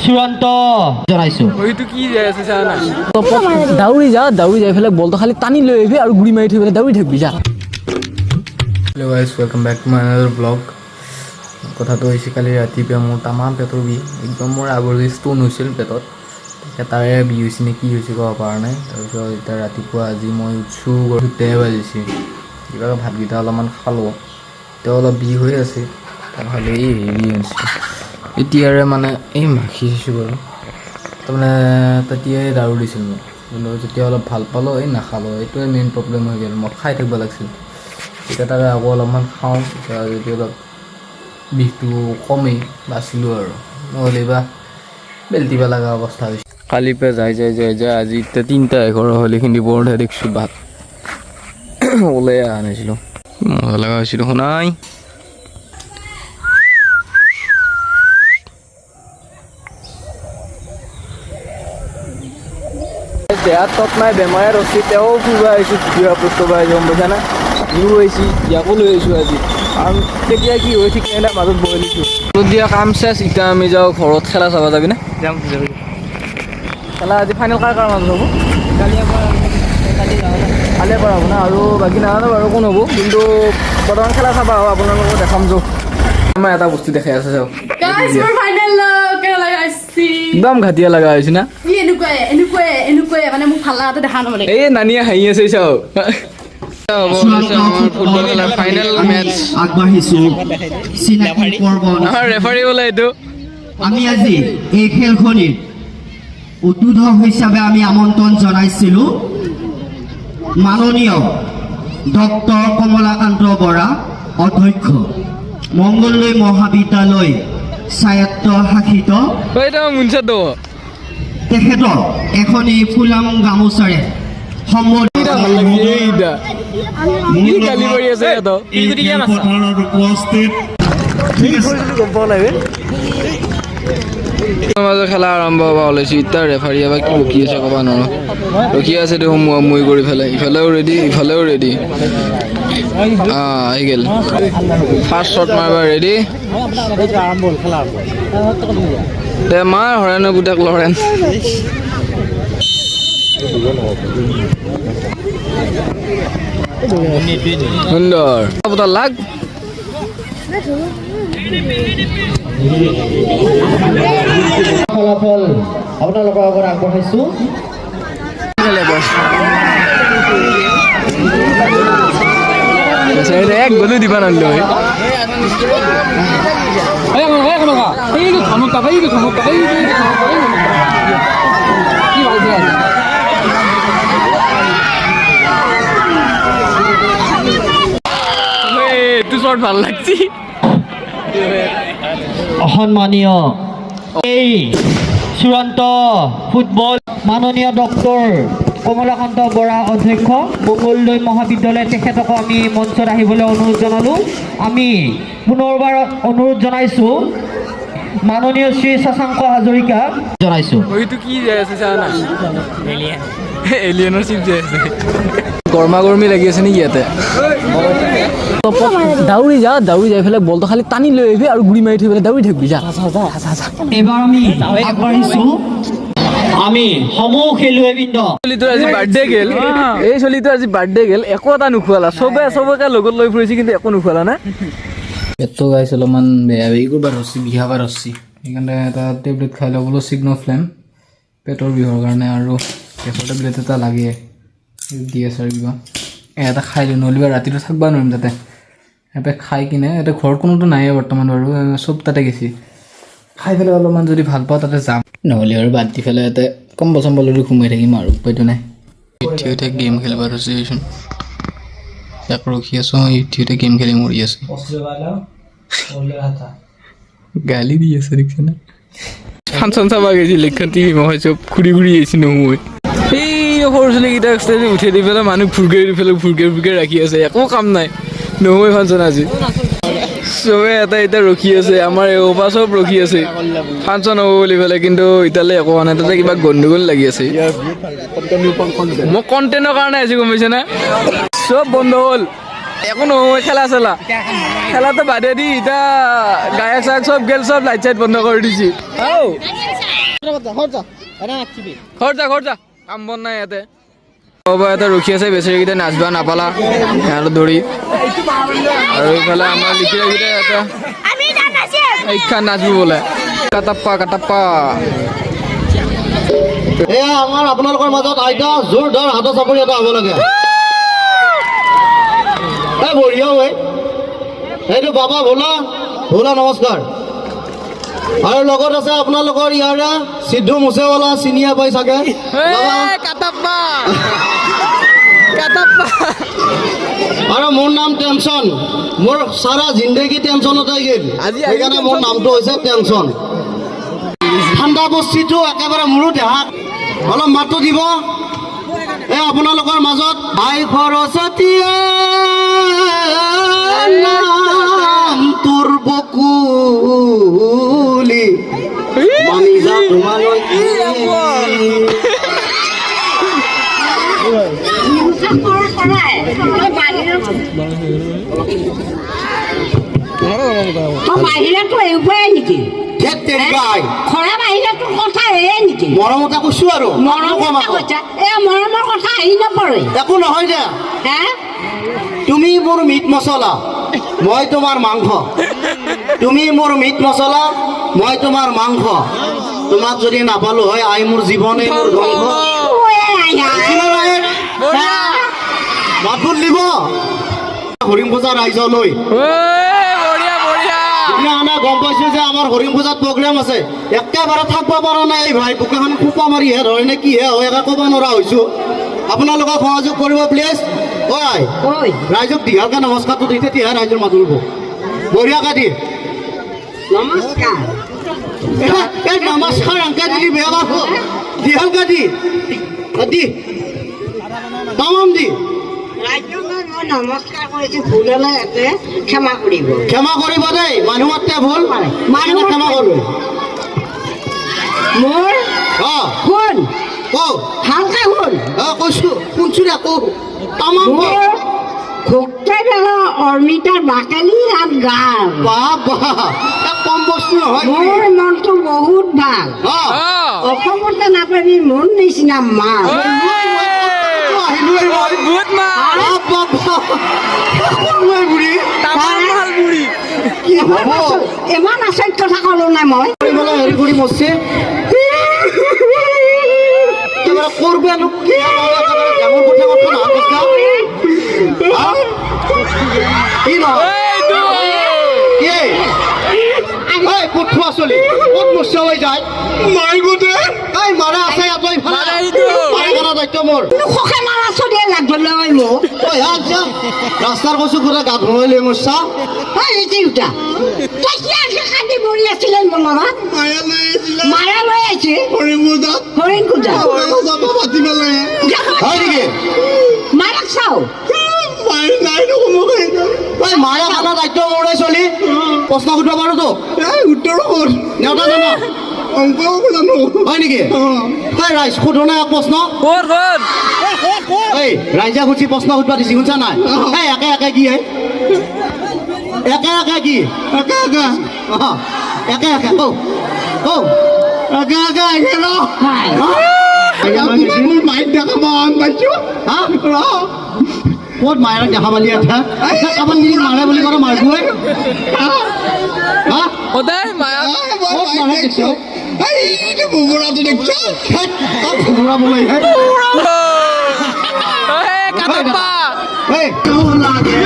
চূড়ান্ত জনাইছো এইটো কি আছে জানা দাউৰি যাই ফেলে বলটো খালি টানি লৈ আহিবি আৰু গুৰি মাৰি থৈ পেলাই দাউৰি থাকিবি যা hello' guys welcome back to my another blog কথাটো হৈছে কালি ৰাতিপুৱা মোৰ তামাম পেটৰ বিষ একদম মোৰ আগৰ যে ষ্ট'ন হৈছিল পেটত তাৰে বিষ হৈছে নে কি হৈছে ক'ব পৰা নাই তাৰপিছত এতিয়া ৰাতিপুৱা আজি মই উঠছোঁ 2 বাজিছে কিবা ভাতকেইটা অলপমান খালোঁ তেওঁ অলপ বিষ হৈ আছে তাৰফালে এই হেৰি হৈছে এতিয়াৰে মানে এই মাখি আছোঁ বাৰু তাৰমানে তেতিয়াই দাৰু দিছিল মোক কিন্তু যেতিয়া অলপ ভাল পালোঁ এই নাখালোঁ এইটোৱে মেইন প্ৰব্লেম হৈ গ'ল মই খাই থাকিব লাগিছিল এতিয়া তাৰে আকৌ অলপমান খাওঁ এতিয়া যদি অলপ বিষটো কমেই বাচিলোঁ আৰু নহ'লে বা বেল্টিব লগা অৱস্থা হৈছে কালিৰ পৰা যাই আজি এতিয়া 3টা 11 হ'লে এইখিনি বৰহে দেখিছোঁ ভাত ওলাই অহা নাছিলোঁ মজা লগা হৈছিলোঁ শুনাই দেহাত তত নাই বেমাৰে ৰচি তেওঁ ফুৰিব আহিছোঁ ভিডিঅ' আপলোড কৰিব আহিছোঁ গম পাইছা না নিও আহিছোঁ ইয়াকো লৈ আহিছোঁ আজি কাৰণ কেতিয়া কি হৈ ঠিক নাই মাজত বহি দিছোঁ দিয়া কাম চেছ এতিয়া আমি যাওঁ ঘৰত খেলা চাব যাবি না যাম খেলা আজি ফাইনেল কাৰ মাজত হ'ব কালিৰ পৰা হ'ব না আৰু বাকী নাজানো বাৰু কোন হ'ব কিন্তু বৰ্তমান খেলা চাবা হ'ব আপোনালোকক দেখাম যাওঁ মই এটা বস্তু দেখাই আছে চাওক একদম ঘাটিয়া লগা হৈছে না মানে মোক ভাল লগাটো দেখা নহ'লে এই নানিয়ে হাঁহি আছে চাওক ফুটবল খেলাৰ ফাইনেল মেটচ আগবাঢ়িছোঁ চিনাকি পৰ্ব আমাৰ ৰেফাৰী বোলে এইটো আমি আজি এই খেলখনিত উদ্বোধক হিচাপে আমি আমন্ত্ৰণ জনাইছিলোঁ মাননীয় ডক্টৰ কমলাকান্ত বৰা অধ্যক্ষ মংগলদৈ মহাবিদ্যালয় স্বায়ত্তশাসিত মুঞ্চাটো তেখেতক এখনি ফুলাম গামোচাৰে মাজত খেলা আৰম্ভ হ'ব ওলাইছোঁ এতিয়া ৰেফাৰী এবাৰ কি ৰখি আছে ক'ব নোৱাৰোঁ ৰখি আছে দেখোন মুই কৰি পেলাই ইফালেও ৰেডি ইফালেও ৰেডি আহি গ'ল ফাৰ্ষ্ট শ্বট মাৰিব ৰেডি দে মাৰ হৰেণৰ পুতেক লৰেণ সুন্দৰ পুতা লাগ ফলাফল আপোনালোকৰ আগত আগবঢ়াইছোঁ এক গ'লো দিবা নানিলো এইটো শ্বট ভাল লাগছি সন্মানীয় এই চূড়ান্ত ফুটবল মাননীয় ডক্টৰ কমলাকান্ত বৰা অধ্যক্ষ মংগলদৈ মহাবিদ্যালয় তেখেতকো আমি মঞ্চত আহিবলৈ অনুৰোধ জনালোঁ আমি পুনৰবাৰ অনুৰোধ জনাইছোঁ মাননীয় শ্ৰী শশাংক হাজৰিকা জনাইছোঁ এইটো কি আছে জানা এলিয়েনৰ চিপ যে আছে গৰমা গৰমি লাগি আছে নেকি ইয়াতে দাউৰি যাই ফেলে বলটো খালি টানি লৈ আহিবি আৰু গুৰি মাৰি থৈ পেলাই দাউৰি থাকিবি যা এবাৰ আমি আগবাঢ়িছোঁ আমি সমূহ খেলুৱৈবৃন্দ চলিটোৰ আজি বাৰ্থডে গেল এই চলিটোৰ আজি বাৰ্থডে গেল একো এটা নোখোৱালা চবকে লগত লৈ ফুৰিছে কিন্তু একো নোখোৱালা না পেটটো গাইছে অলপমান বেয়া বেয়ি কৰিব ধৰছি বিহাব ধৰছি সেইকাৰণে এটা টেবলেট খাই ল'বলৈ চিগনো ফ্লেম পেটৰ বিষৰ কাৰণে আৰু গেছৰ টেবলেট এটা লাগে দি আছে আৰু কিবা এটা খাই দিওঁ নহ'লে ৰাতিটো থাকিব নোৱাৰিম তাতে এপে খাই কিনে এতিয়া ঘৰত কোনোতো নাইয়ে বৰ্তমান বাৰু চব তাতে গেছি খাই পেলাই অলপমান যদি ভাল পাওঁ তাতে যাম নহ'লে আৰু বাদ দি পেলাই ইয়াতে কম্বল চম্বলতো সোমাই থাকিম আৰু উপায়টো নাই ইঠিতে গেম খেলিব ধৰিছে ইয়াক ৰখি আছোঁ ইঠিতে গেম খেলি মৰি আছে গালি দি আছে দেখিছে না ফাংচন চাব গৈছিল লেখান টিভি মই চব ঘূৰি ঘূৰি আহিছোঁ নহয় এই সৰু ছোৱালীকেইটা এক্সট্ৰা উঠি দি পেলাই মানুহ ফুৰকে ৰাখি আছে একো কাম নাই নহয় ফাংচন আজি চবে এটা ৰখি আছে আমাৰ এওপা চব ৰখি আছে ফাংচন হ'ব বুলি পেলাই কিন্তু এতিয়ালৈ একো হোৱা নাই তাতে কিবা গণ্ডগোল লাগি আছে মই কণ্টেণ্টৰ কাৰণে আহিছোঁ গম পাইছে না চব বন্ধ হ'ল একো নহয় খেলা চেলা খেলাটো বাদে দি এতিয়া গায়ক চায়ক চব গেল চব লাইট চাইট বন্ধ কৰি দিছি খৰচা কাম বন নাই ইয়াতে ইয়াতে ৰখি আছে বেচেৰিকেইটা নাচবা নাপালা সিহঁতক ধৰি আৰু এইফালে আমাৰ লিখিৰাকেইটা ইয়াতে এইখান নাচবো বোলে কাটাপ্পা এয়া আমাৰ আপোনালোকৰ মাজত আইতা জোৰদাৰ হাতৰ চাপৰি এটা হ'ব লাগে এই বঢ়িয়া ঐ এইটো বাবা ভোলা নমস্কাৰ আৰু লগত আছে আপোনালোকৰ ইয়াৰে সিদ্ধু মুছেৱালা চিনিয়া পাই চাগে কাটাপ্পা আৰু মোৰ নাম টেনচন মোৰ সাৰা জিন্দগী টেনচনতে গেল সেইকাৰণে মোৰ নামটো হৈছে টেনচন ঠাণ্ডা বস্তিটো একেবাৰে মোৰো দেহাত অলপ মাতটো দিব এই আপোনালোকৰ মাজত আই সৰস্বতীয়ে নাম তোৰ বকুলি মানি যা তোমালৈ বাহিৰতো এইবোৰে নেকি খৰা বাহিৰতো কথা এয়ে নেকি মৰমতে কৈছো আৰু মৰমৰ কথা এই মৰমৰ কথা আহি নপৰে একো নহয় দে হে তুমি মোৰ মিট মছলা মই তোমাৰ মাংস তুমি মোৰ মিট মছলা মই তোমাৰ মাংস তোমাক যদি নাপালো হয় আই মোৰ জীৱনে মোৰ ধ্বংস মাতবোৰ দিব হৰিম পূজা ৰাইজলৈ গম পাইছো যে আমাৰ হৰিম পূজাত প্ৰগ্ৰেম আছে একেবাৰে থাকিব পৰা নাই এই ভাই বোকাখন খোপা মাৰিহে ধৰে নে কিহে হয় একে ক'ব নোৱাৰা হৈছো আপোনালোকক সহযোগ কৰিব প্লিজ ঐ ৰাইজক দীঘলকে নমস্কাৰটো দি তেতিয়াহে ৰাইজৰ মাত উলিব বঢ়িয়াকে দি নমস্কাৰ এই নমস্কাৰ অংকা দিলি বেয়া পাব দীঘলকে দি তামাম দি ৰাজ্যক মই নমস্কাৰ কৰিছোঁ ভুল হ'লে ইয়াতে ক্ষমা কৰিব দেই মানুহ মাত্ৰে ভুল মানুহ ক্ষমা কৰিব মোৰ শুন ভালকে শুন কৈছো শুনছো দে কৌ তামাম মোৰ ভোক্তাই বেলা অৰ্মিতাৰ বাকালি আৰু গান কম বস্তু নহয় মোৰ মনটো বহুত ভাল অসমতে নাপাবি মোৰ নিচিনা মাছ ইমান আচৰিত কথা ক'লো নাই মই হেৰি কৰি মৰছে কৰবে পুঠুৱা চলি ক'ত মচা হৈ যায় মাৰি গোটে এই মাৰা আছে ইয়াত দায়িত্ব মোৰ ৰাস্তাৰ কচু ঘূৰা গা ধুৱাই লৈ মচা মায়া লৈ আহিছে হৰিণ পূজা হয় নেকি মায়াক চাও মায়া খানা দায়িত্ব মোৰে চলি প্ৰশ্ন সুধিব পাৰো তো উত্তৰ নেওতা জানা হয় নেকি ৰাইজ সোধো নাই প্ৰশ্ন এই ৰাইজে সুধি প্ৰশ্ন সুধিব দিছে শুনছা নাই একে একে কি একে একে কি একে একে একে একে কৌ কৌ একে একে একে মাইক দেখাব পাইছো ক'ত মায়েৰক দেখা পালি এটা কাৰোবাৰ নিজ মাৰে বুলি ক'লে মাৰিবই সদায় মায়া ভুমুৰাটো দেখিছ ভুমুৰা বোলে কাটাপ্পা লাগে